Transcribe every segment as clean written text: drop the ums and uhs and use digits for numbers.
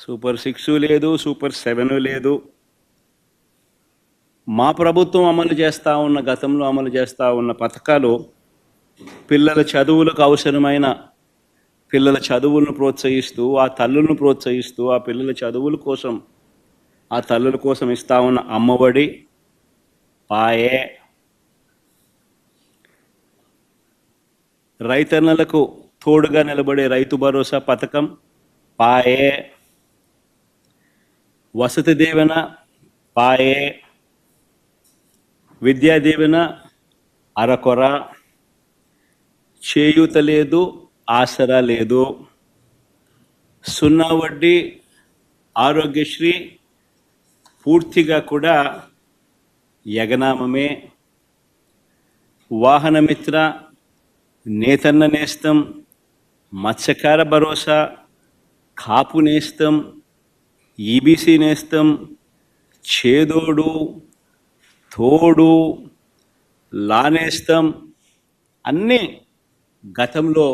Super 6 లేదు, super 7 లేదు. మా ప్రభుత్వం గతంలో అమలు చేస్తూ ఉన్న పథకాలు పిల్లల చదువులకు అవసరమైన పిల్లల చదువులను ప్రోత్సహిస్తూ, ఆ తల్లులను ప్రోత్సహిస్తూ, ఆ పిల్లల చదువుల కోసం, ఆ తల్లుల కోసం ఇస్తా ఉన్న అమ్మఒడి, పాయే, రైతన్నలకు తోడుగా నిలబడే రైతు భరోసా పథకం, పాయే, వసతి దీవెన, పాయే, విద్యా దీవెన అరకొర, చేయూత లేదు, ఆసరా లేదు, సున్నా వడ్డీ, ఆరోగ్యశ్రీ పూర్తిగా కూడా యగనామమే, వాహనమిత్ర, నేతన్న నేస్తం, మత్స్యకార భరోసా, కాపు నేస్తం, ఈబీసీ నేస్తం, చేదోడు, తోడు, లానేస్తం, అన్నీ గతంలో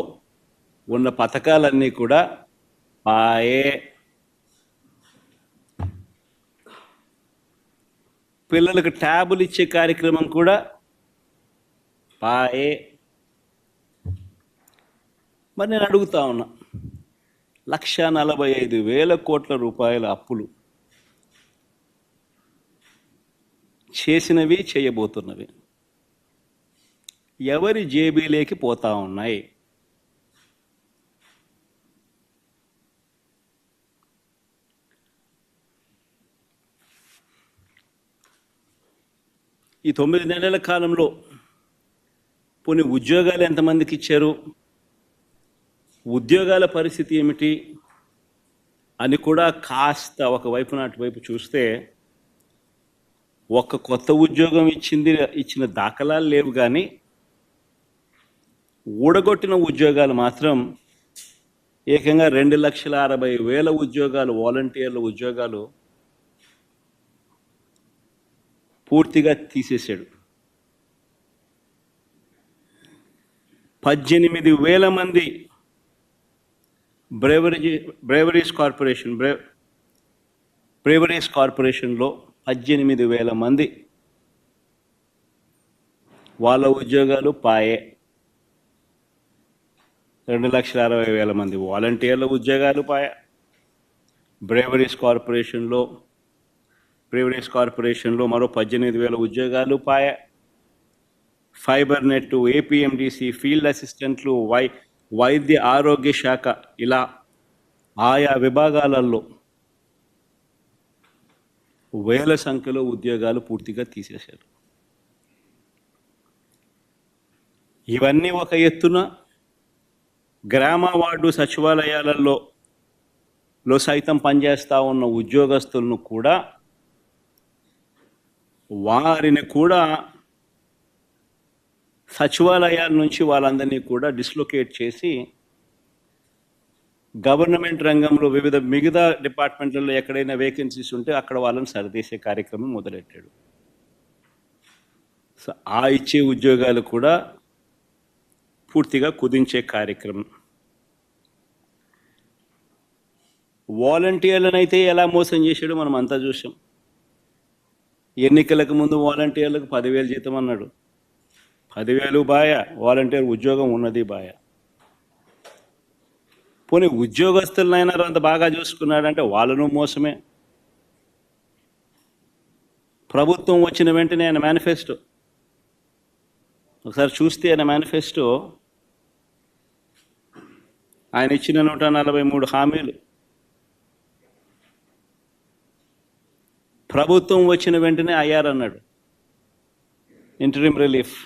ఉన్న పథకాలన్నీ కూడా పాయే. పిల్లలకు ట్యాబులు ఇచ్చే కార్యక్రమం కూడా పాయే. మరి నేను అడుగుతా ఉన్నా, 1,45,000 కోట్ల రూపాయల అప్పులు చేసినవి, చేయబోతున్నవి ఎవరి జేబీలోకి పోతా ఉన్నాయి? ఈ 9 నెలల కాలంలో పోనీ ఉద్యోగాలు ఎంతమందికి ఇచ్చారు, ఉద్యోగాల పరిస్థితి ఏమిటి అని కూడా కాస్త ఒకవైపు అటువైపు చూస్తే, ఒక్క కొత్త ఉద్యోగం ఇచ్చిన దాఖలాలు లేవు, కానీ ఊడగొట్టిన ఉద్యోగాలు మాత్రం ఏకంగా 2,60,000 ఉద్యోగాలు, వాలంటీర్ల ఉద్యోగాలు పూర్తిగా తీసేశాడు. 18,000 మంది బ్రేవరీస్ కార్పొరేషన్లో 18,000 మంది వాళ్ళ ఉద్యోగాలు పాయే. 2,60,000 మంది వాలంటీర్ల ఉద్యోగాలు పాయే. బ్రేవరీస్ కార్పొరేషన్లో మరో 18,000 ఉద్యోగాలు పాయే. ఫైబర్ నెట్, ఏపీఎండిసి, ఫీల్డ్ అసిస్టెంట్లు, వైద్య ఆరోగ్య శాఖ, ఇలా ఆయా విభాగాలలో వేల సంఖ్యలో ఉద్యోగాలు పూర్తిగా తీసేశారు. ఇవన్నీ ఒక ఎత్తున గ్రామ వార్డు సచివాలయాలలో సైతం పనిచేస్తూ ఉన్న ఉద్యోగస్తులను కూడా, వారిని కూడా సచివాలయాల నుంచి వాళ్ళందరినీ కూడా డిస్లొకేట్ చేసి గవర్నమెంట్ రంగంలో మిగతా డిపార్ట్మెంట్లలో ఎక్కడైనా వేకెన్సీస్ ఉంటే అక్కడ వాళ్ళని సరిదీసే కార్యక్రమం మొదలెట్టాడు. సో ఆ ఇచ్చే ఉద్యోగాలు కూడా పూర్తిగా కుదించే కార్యక్రమం. వాలంటీర్లను అయితే ఎలా మోసం చేశాడో మనం అంతా చూసాం. ఎన్నికలకు ముందు వాలంటీర్లకు 10,000 జీతం అన్నాడు. 10,000 బాయ, వాలంటీర్ ఉద్యోగం ఉన్నది బాయ. పోనీ ఉద్యోగస్తులనైనా అంత బాగా చూసుకున్నాడంటే వాళ్ళను మోసమే. ప్రభుత్వం వచ్చిన వెంటనే ఆయన మేనిఫెస్టో ఒకసారి చూస్తే, ఆయన మేనిఫెస్టో ఆయన ఇచ్చిన 143 హామీలు, ప్రభుత్వం వచ్చిన వెంటనే అయ్యారన్నాడు. ఇంటరిమ్ రిలీఫ్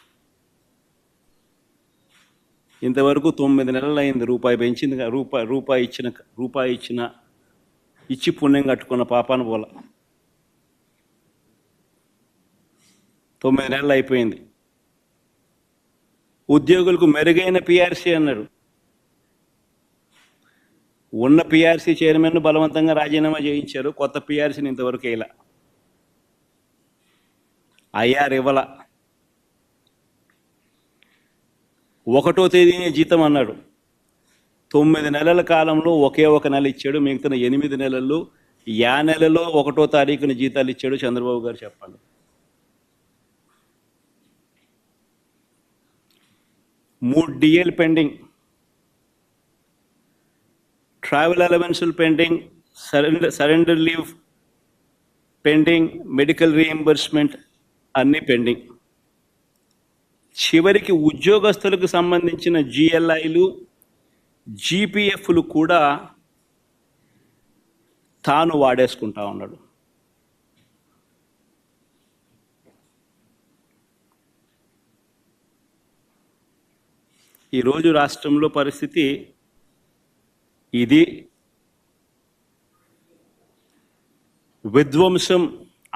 ఇంతవరకు 9 నెలలు అయింది. రూపాయి పెంచింది, రూపాయి ఇచ్చి పుణ్యం కట్టుకున్న పాపాన పోల. 9 నెలలు అయిపోయింది. ఉద్యోగులకు మెరుగైన పిఆర్సీ అన్నాడు. ఉన్న పిఆర్సీ చైర్మన్ బలవంతంగా రాజీనామా చేయించారు. కొత్త పిఆర్సీని ఇంతవరకు వేయాల. అయ్యారు ఇవ్వాల. 1వ తేదీనే జీతం అన్నాడు. 9 నెలల కాలంలో ఒకే ఒక నెల ఇచ్చాడు. మిగతా 8 నెలల్లో నెలలో 1వ తారీఖున జీతాలు ఇచ్చాడు చంద్రబాబు గారు? చెప్పండి. 3 డిఏలు పెండింగ్, ట్రావెల్ అలవెన్సులు pending, surrender leave pending, medical reimbursement అన్నీ పెండింగ్. చివరికి ఉద్యోగస్తులకు సంబంధించిన జిఎల్ఐలు, జీపీఎఫ్లు కూడా తాను వాడేసుకుంటా ఉన్నాడు. ఈరోజు రాష్ట్రంలో పరిస్థితి ఇది. విధ్వంసం,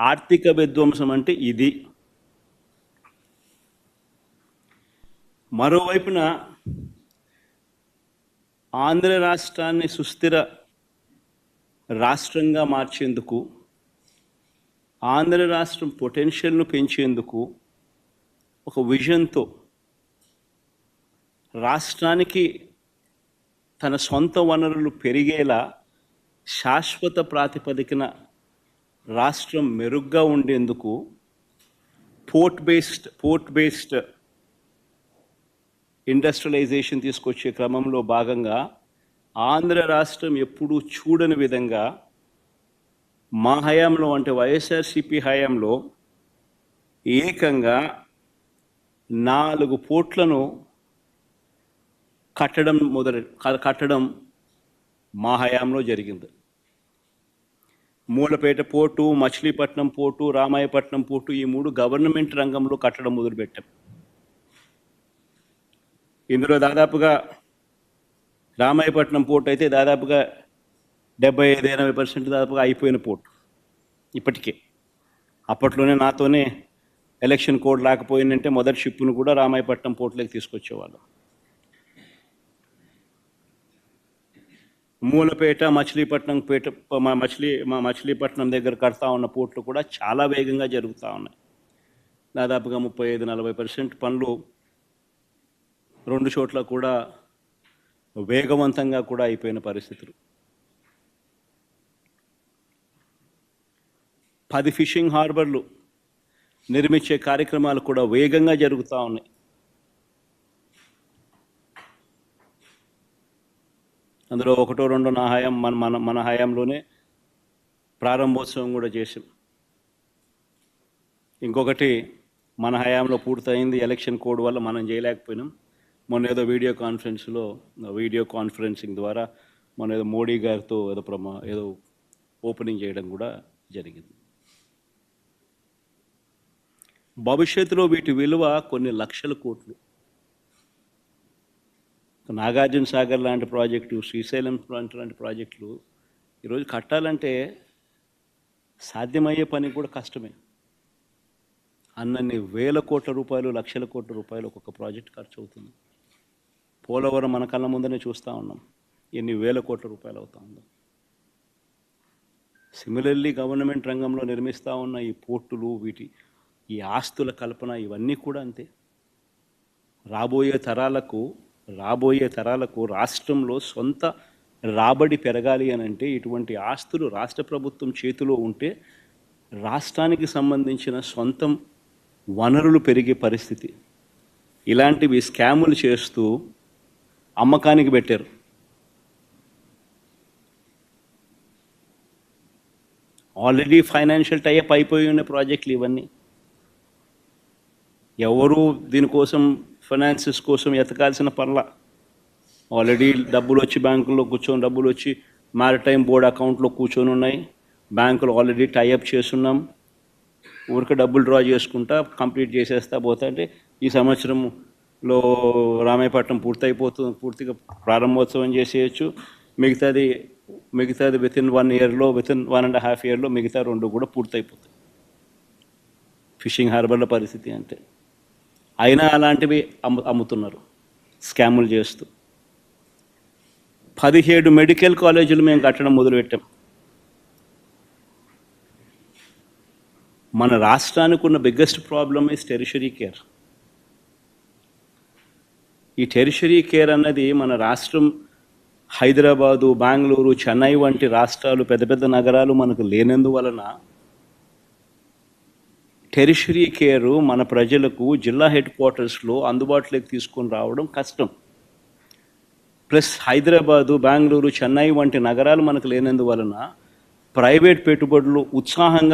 ఆర్థిక విధ్వంసం అంటే ఇది. మరోవైపున ఆంధ్ర రాష్ట్రాన్ని సుస్థిర రాష్ట్రంగా మార్చేందుకు, ఆంధ్ర రాష్ట్రం పొటెన్షియల్ను పెంచేందుకు ఒక విజన్తో రాష్ట్రానికి తన సొంత వనరులు పెరిగేలా శాశ్వత ప్రాతిపదికన రాష్ట్రం మెరుగ్గా ఉండేందుకు పోర్ట్ బేస్డ్ ఇండస్ట్రియలైజేషన్ తీసుకొచ్చే క్రమంలో భాగంగా ఆంధ్ర రాష్ట్రం ఎప్పుడూ చూడని విధంగా మా హయాంలో, అంటే వైఎస్ఆర్సీపీ హయాంలో ఏకంగా 4 పోర్ట్లను కట్టడం మా హయాంలో జరిగింది. Mulapeta port, Machilipatnam port, Ramayapatnam port, ఈ 3 గవర్నమెంట్ రంగంలో కట్టడం మొదలుపెట్టాం. ఇందులో దాదాపుగా రామాయపట్నం పోర్టు అయితే దాదాపుగా 75-80% దాదాపుగా అయిపోయిన పోర్టు ఇప్పటికే. అప్పట్లోనే నాతోనే ఎలక్షన్ కోడ్ రాకపోయిందంటే మొదటి షిప్పును కూడా రామాయపట్నం పోర్టులోకి తీసుకొచ్చేవాళ్ళం. మూలపేట, మచిలీపట్నం దగ్గర కడతా ఉన్న పోర్టులు కూడా చాలా వేగంగా జరుగుతూ ఉన్నాయి. దాదాపుగా 35-40% పనులు 2 చోట్ల కూడా వేగవంతంగా కూడా అయిపోయిన పరిస్థితులు. 10 ఫిషింగ్ హార్బర్లు నిర్మించే కార్యక్రమాలు కూడా వేగంగా జరుగుతూ ఉన్నాయి. అందులో 1-2 నా హయాం మన హయాంలోనే ప్రారంభోత్సవం కూడా చేసాం. ఇంకొకటి మన హయాంలో పూర్తయింది, ఎలక్షన్ కోడ్ వల్ల మనం చేయలేకపోయినాం. మొన్న ఏదో వీడియో కాన్ఫరెన్సింగ్ ద్వారా మొన్న ఏదో మోడీ గారితో ఏదో ఓపెనింగ్ చేయడం కూడా జరిగింది. భవిష్యత్తులో వీటి విలువ కొన్ని లక్షల కోట్లు. నాగార్జున సాగర్ లాంటి ప్రాజెక్టు, శ్రీశైలం లాంటి ప్రాజెక్టులు ఈరోజు కట్టాలంటే సాధ్యమయ్యే పని కూడా కష్టమే. అన్నన్ని వేల కోట్ల రూపాయలు, లక్షల కోట్ల రూపాయలు ఒక్కొక్క ప్రాజెక్ట్ ఖర్చు అవుతుంది. పోలవరం మన కళ్ళ ముందనే చూస్తూ ఉన్నాం, ఎన్ని వేల కోట్ల రూపాయలు అవుతా ఉందో. సిమిలర్లీ గవర్నమెంట్ రంగంలో నిర్మిస్తూ ఉన్న ఈ పోర్టులు, ఈ ఆస్తుల కల్పన, ఇవన్నీ కూడా అంతే. రాబోయే తరాలకు రాష్ట్రంలో సొంత రాబడి పెరగాలి అని అంటే ఇటువంటి ఆస్తులు రాష్ట్ర ప్రభుత్వం చేతిలో ఉంటే రాష్ట్రానికి సంబంధించిన సొంతం వనరులు పెరిగే పరిస్థితి. ఇలాంటివి స్కాములు చేస్తూ అమ్మకానికి పెట్టారు. ఆల్రెడీ ఫైనాన్షియల్ టైఅప్ అయిపోయి ఉన్న ప్రాజెక్టులు ఇవన్నీ. ఎవరు దీనికోసం ఫైనాన్సెస్ కోసం ఎతకాల్సిన పనుల. ఆల్రెడీ డబ్బులు వచ్చి బ్యాంకుల్లో కూర్చొని, డబ్బులు వచ్చి మ్యారిటైమ్ బోర్డ్ అకౌంట్లో కూర్చొని ఉన్నాయి. బ్యాంకులు ఆల్రెడీ టైఅప్ చేస్తున్నాం. ఊరికి డబ్బులు డ్రా చేసుకుంటా కంప్లీట్ చేసేస్తా పోతా అంటే ఈ సంవత్సరంలో రామాయపట్నం పూర్తిగా ప్రారంభోత్సవం చేసేయచ్చు. మిగతాది వితిన్ 1 ఇయర్లో, వితిన్ 1.5 ఇయర్లో మిగతా 2 కూడా పూర్తయిపోతాయి. ఫిషింగ్ హార్బర్ల పరిస్థితి అంతే. అయినా అలాంటివి అమ్ముతున్నారు స్కాములు చేస్తూ. 17 మెడికల్ కాలేజీలు మేము కట్టడం మొదలుపెట్టాం. మన రాష్ట్రానికి ఉన్న biggest problem is tertiary care. ఈ టెరిషరీ కేర్ అన్నది మన రాష్ట్రం హైదరాబాదు, బెంగళూరు, చెన్నై వంటి రాష్ట్రాలు, పెద్ద పెద్ద నగరాలు మనకు లేనందువలన టెరిషరీ కేరు మన ప్రజలకు జిల్లా హెడ్ క్వార్టర్స్లో అందుబాటులోకి తీసుకొని రావడం కష్టం. ప్లస్ హైదరాబాదు, బెంగళూరు, చెన్నై వంటి నగరాలు మనకు లేనందువలన ప్రైవేట్ పెట్టుబడులు ఉత్సాహంగా